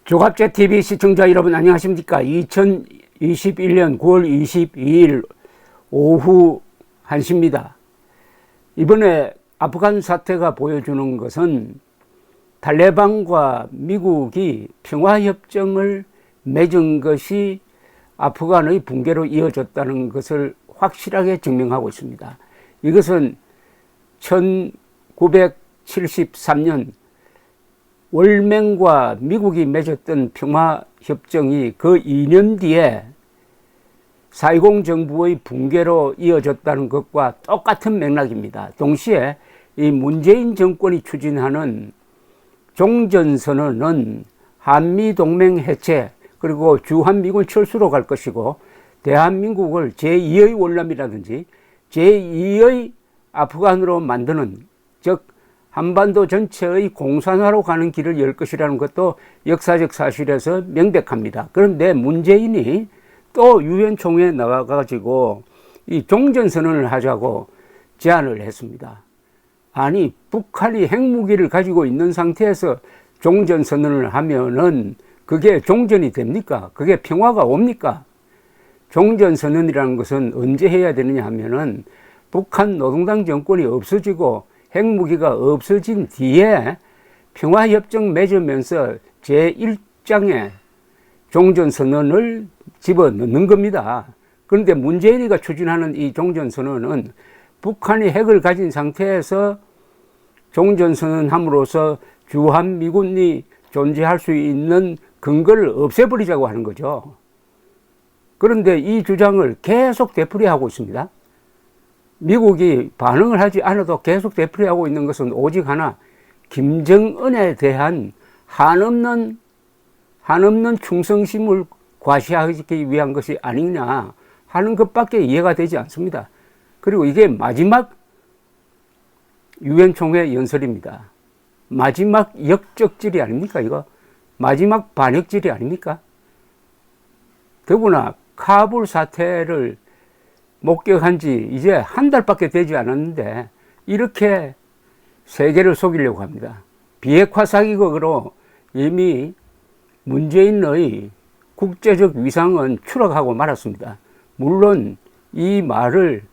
조갑제 TV 시청자 여러분 안녕하십니까? 2021년 9월 22일 오후 1시입니다. 이번에 아프간 사태가 보여주는 것은 탈레반과 미국이 평화협정을 맺은 것이 아프간의 붕괴로 이어졌다는 것을 확실하게 증명하고 있습니다. 이것은 1973년 월맹과 미국이 맺었던 평화협정이 그 2년 뒤에 4.20 정부의 붕괴로 이어졌다는 것과 똑같은 맥락입니다. 동시에 이 문재인 정권이 추진하는 종전선언은 한미동맹 해체 그리고 주한미군 철수로 갈 것이고 대한민국을 제2의 월남이라든지 제2의 아프간으로 만드는, 즉 한반도 전체의 공산화로 가는 길을 열 것이라는 것도 역사적 사실에서 명백합니다. 그런데 문재인이 또 유엔 총회에 나와가지고 이 종전선언을 하자고 제안을 했습니다. 아니, 북한이 핵무기를 가지고 있는 상태에서 종전선언을 하면은 그게 종전이 됩니까? 그게 평화가 옵니까? 종전선언이라는 것은 언제 해야 되느냐 하면은 북한 노동당 정권이 없어지고 핵무기가 없어진 뒤에 평화협정 맺으면서 제1장에 종전선언을 집어넣는 겁니다. 그런데 문재인이가 추진하는 이 종전선언은 북한이 핵을 가진 상태에서 종전선언함으로써 주한미군이 존재할 수 있는 근거를 없애버리자고 하는 거죠. 그런데 이 주장을 계속 되풀이하고 있습니다. 미국이 반응을 하지 않아도 계속 되풀이하고 있는 것은 오직 하나, 김정은에 대한 한없는 충성심을 과시하기 위한 것이 아니냐 하는 것밖에 이해가 되지 않습니다. 그리고 이게 마지막 유엔 총회 연설입니다. 마지막 역적질이 아닙니까? 이거 마지막 반역질이 아닙니까? 더구나 카불 사태를 목격한 지 이제 한 달밖에 되지 않았는데 이렇게 세계를 속이려고 합니다. 비핵화 사기극으로 이미 문재인의 국제적 위상은 추락하고 말았습니다. 물론 이 말을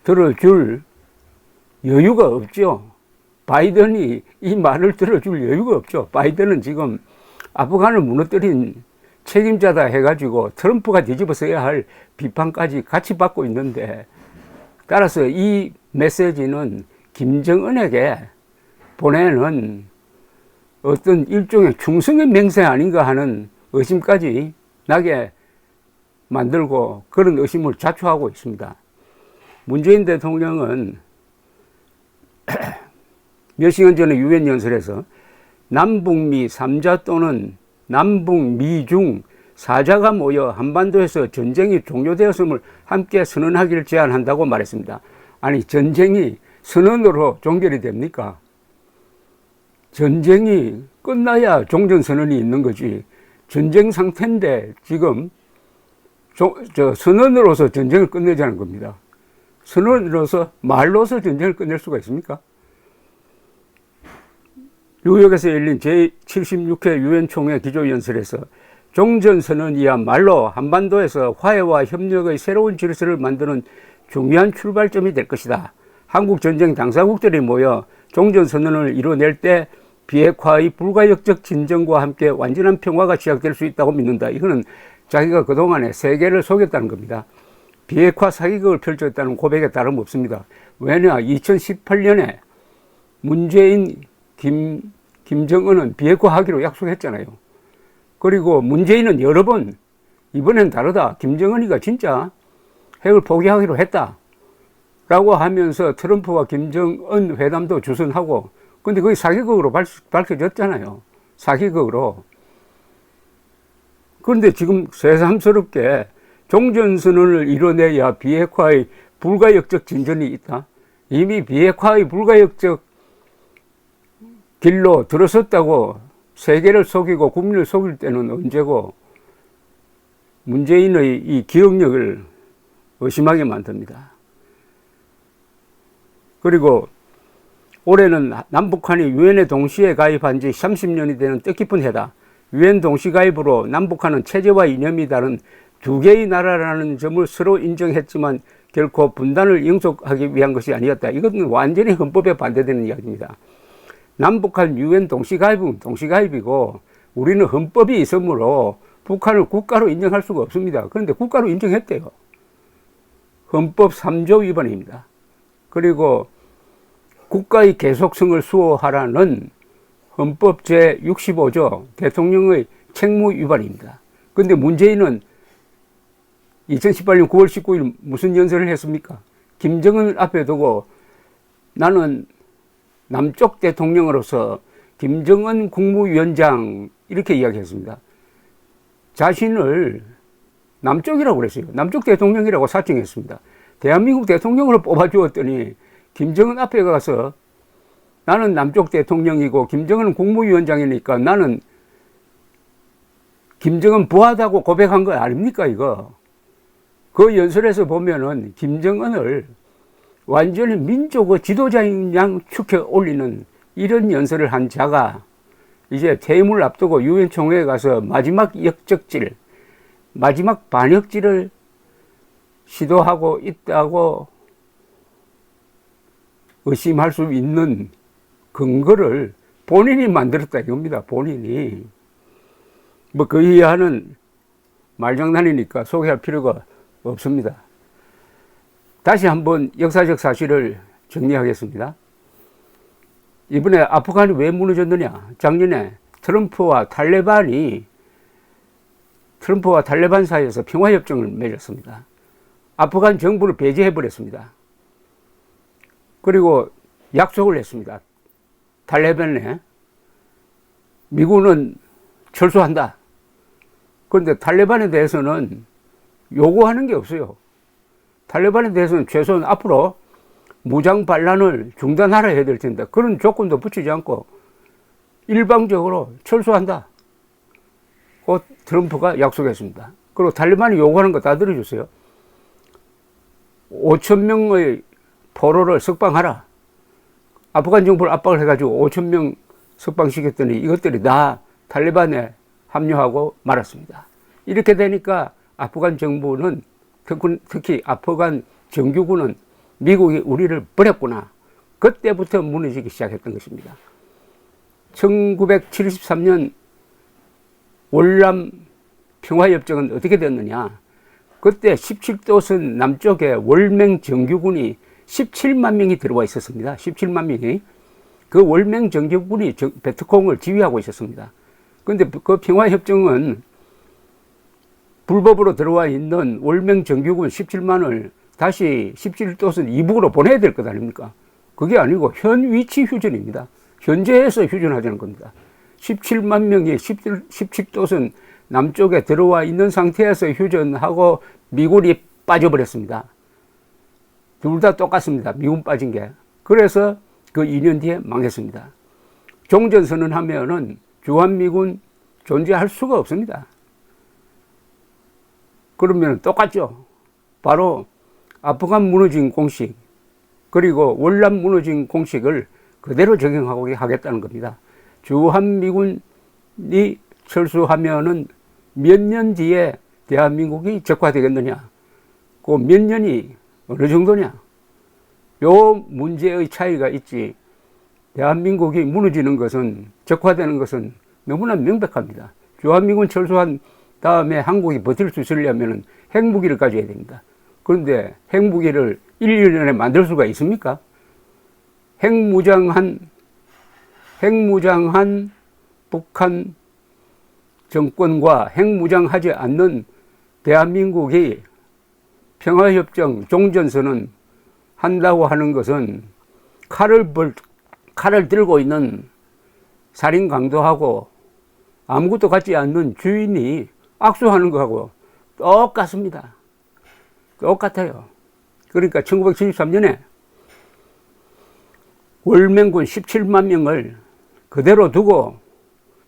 들어줄 여유가 없죠. 바이든이 이 말을 들어줄 여유가 없죠. 바이든은 지금 아프간을 무너뜨린 책임자다 해가지고 트럼프가 뒤집어서야 할 비판까지 같이 받고 있는데, 따라서 이 메시지는 김정은에게 보내는 어떤 일종의 충성의 맹세 아닌가 하는 의심까지 나게 만들고 그런 의심을 자초하고 있습니다. 문재인 대통령은 몇 시간 전에 유엔 연설에서 남북미 3자 또는 남북미중 4자가 모여 한반도에서 전쟁이 종료되었음을 함께 선언하기를 제안한다고 말했습니다. 아니, 전쟁이 선언으로 종결이 됩니까? 전쟁이 끝나야 종전선언이 있는 거지. 전쟁 상태인데 지금 선언으로서 전쟁을 끝내자는 겁니다. 선언으로서, 말로서 전쟁을 끝낼 수가 있습니까? 뉴욕에서 열린 제76회 유엔 총회 기조연설에서 종전선언이야말로 한반도에서 화해와 협력의 새로운 질서를 만드는 중요한 출발점이 될 것이다. 한국 전쟁 당사국들이 모여 종전선언을 이뤄낼 때 비핵화의 불가역적 진정과 함께 완전한 평화가 시작될 수 있다고 믿는다. 이거는 자기가 그동안에 세계를 속였다는 겁니다. 비핵화 사기극을 펼쳤다는 고백에 다름없습니다. 왜냐, 2018년에 문재인, 김정은은 비핵화하기로 약속했잖아요. 그리고 문재인은 여러 번, 이번엔 다르다, 김정은이가 진짜 핵을 포기하기로 했다 라고 하면서 트럼프와 김정은 회담도 주선하고, 근데 그게 사기극으로 밝혀졌잖아요. 사기극으로. 그런데 지금 새삼스럽게 종전선언을 이뤄내야 비핵화의 불가역적 진전이 있다. 이미 비핵화의 불가역적 길로 들어섰다고 세계를 속이고 국민을 속일 때는 언제고, 문재인의 이 기억력을 의심하게 만듭니다. 그리고 올해는 남북한이 유엔에 동시에 가입한 지 30년이 되는 뜻깊은 해다. 유엔 동시가입으로 남북한은 체제와 이념이 다른 두 개의 나라라는 점을 서로 인정했지만 결코 분단을 영속하기 위한 것이 아니었다. 이것은 완전히 헌법에 반대되는 이야기입니다. 남북한 유엔 동시가입은 동시가입이고 우리는 헌법이 있으므로 북한을 국가로 인정할 수가 없습니다. 그런데 국가로 인정했대요. 헌법 3조 위반입니다. 그리고 국가의 계속성을 수호하라는 헌법 제65조 대통령의 책무 위반입니다. 그런데 문재인은 2018년 9월 19일 무슨 연설을 했습니까? 김정은을 앞에 두고 나는 남쪽 대통령으로서 김정은 국무위원장 이렇게 이야기했습니다. 자신을 남쪽이라고 그랬어요. 남쪽 대통령이라고 사칭했습니다. 대한민국 대통령으로 뽑아주었더니 김정은 앞에 가서 나는 남쪽 대통령이고 김정은은 국무위원장이니까 나는 김정은 부하다고 고백한 거 아닙니까 이거? 그 연설에서 보면은 김정은을 완전히 민족의 지도자인 양 축해 올리는 이런 연설을 한 자가 이제 퇴임을 앞두고 유엔 총회에 가서 마지막 역적질, 마지막 반역질을 시도하고 있다고 의심할 수 있는 근거를 본인이 만들었다 이겁니다. 본인이. 뭐 그 이하는 말장난이니까 소개할 필요가 없습니다. 다시 한번 역사적 사실을 정리하겠습니다. 이번에 아프간이 왜 무너졌느냐? 작년에 트럼프와 탈레반 사이에서 평화협정을 맺었습니다. 아프간 정부를 배제해버렸습니다. 그리고 약속을 했습니다. 탈레반에 미군은 철수한다. 그런데 탈레반에 대해서는 요구하는 게 없어요. 탈레반에 대해서는 최소한 앞으로 무장 반란을 중단하라 해야 될 텐데 그런 조건도 붙이지 않고 일방적으로 철수한다. 그 트럼프가 약속했습니다. 그리고 탈레반이 요구하는 거 다 들어주세요. 5,000명의 포로를 석방하라. 아프간 정부를 압박을 해가지고 5,000명 석방시켰더니 이것들이 다 탈레반에 합류하고 말았습니다. 이렇게 되니까 아프간 정부는 특히 아프간 정규군은 미국이 우리를 버렸구나. 그때부터 무너지기 시작했던 것입니다. 1973년 월남 평화협정은 어떻게 됐느냐. 그때 17도선 남쪽에 월맹 정규군이 17만 명이 들어와 있었습니다. 17만 명이. 그 월맹 정규군이 베트콩을 지휘하고 있었습니다. 그런데 그 평화협정은 불법으로 들어와 있는 월맹 정규군 17만을 다시 17도선 이북으로 보내야 될 것 아닙니까? 그게 아니고 현 위치 휴전입니다. 현재에서 휴전하자는 겁니다. 17만 명이 17도선 남쪽에 들어와 있는 상태에서 휴전하고 미군이 빠져버렸습니다. 둘 다 똑같습니다. 미군 빠진 게. 그래서 그 2년 뒤에 망했습니다. 종전선언하면은 주한미군 존재할 수가 없습니다. 그러면 똑같죠. 바로 아프간 무너진 공식 그리고 월남 무너진 공식을 그대로 적용하고 하겠다는 겁니다. 주한미군이 철수하면은 몇 년 뒤에 대한민국이 적화되겠느냐? 그 몇 년이 어느 정도냐? 요 문제의 차이가 있지. 대한민국이 무너지는 것은 적화되는 것은 너무나 명백합니다. 주한미군 철수한 다음에 한국이 버틸 수 있으려면 핵무기를 가져야 됩니다. 그런데 핵무기를 1, 2년에 만들 수가 있습니까? 핵무장한 북한 정권과 핵무장하지 않는 대한민국이 평화협정 종전선언 한다고 하는 것은 칼을 들고 있는 살인 강도하고 아무것도 갖지 않는 주인이 악수하는 거하고 똑같습니다. 똑같아요. 그러니까 1973년에 월맹군 17만 명을 그대로 두고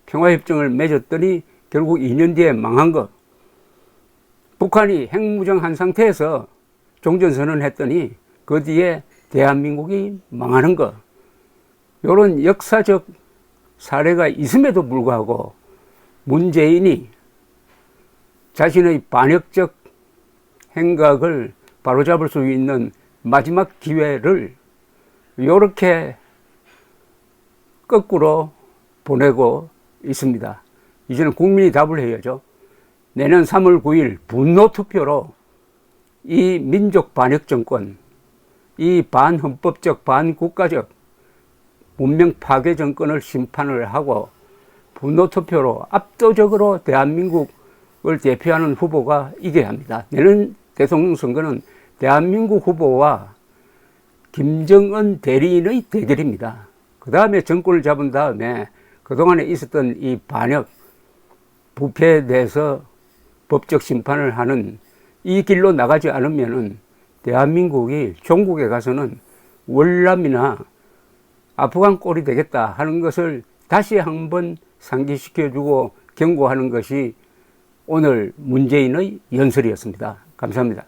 평화협정을 맺었더니 결국 2년 뒤에 망한 것. 북한이 핵무장한 상태에서 종전선언을 했더니 그 뒤에 대한민국이 망하는 것. 이런 역사적 사례가 있음에도 불구하고 문재인이 자신의 반역적 행각을 바로잡을 수 있는 마지막 기회를 이렇게 거꾸로 보내고 있습니다. 이제는 국민이 답을 해야죠. 내년 3월 9일 분노 투표로 이 민족 반역 정권, 이 반헌법적 반국가적 문명 파괴 정권을 심판을 하고 분노 투표로 압도적으로 대한민국을 대표하는 후보가 이겨야 합니다. 내년 대통령 선거는 대한민국 후보와 김정은 대리인의 대결입니다. 그 다음에 정권을 잡은 다음에 그동안에 있었던 이 반역, 부패에 대해서 법적 심판을 하는 이 길로 나가지 않으면은 대한민국이 종국에 가서는 월남이나 아프간 꼴이 되겠다 하는 것을 다시 한번 상기시켜주고 경고하는 것이 오늘 문재인의 연설이었습니다. 감사합니다.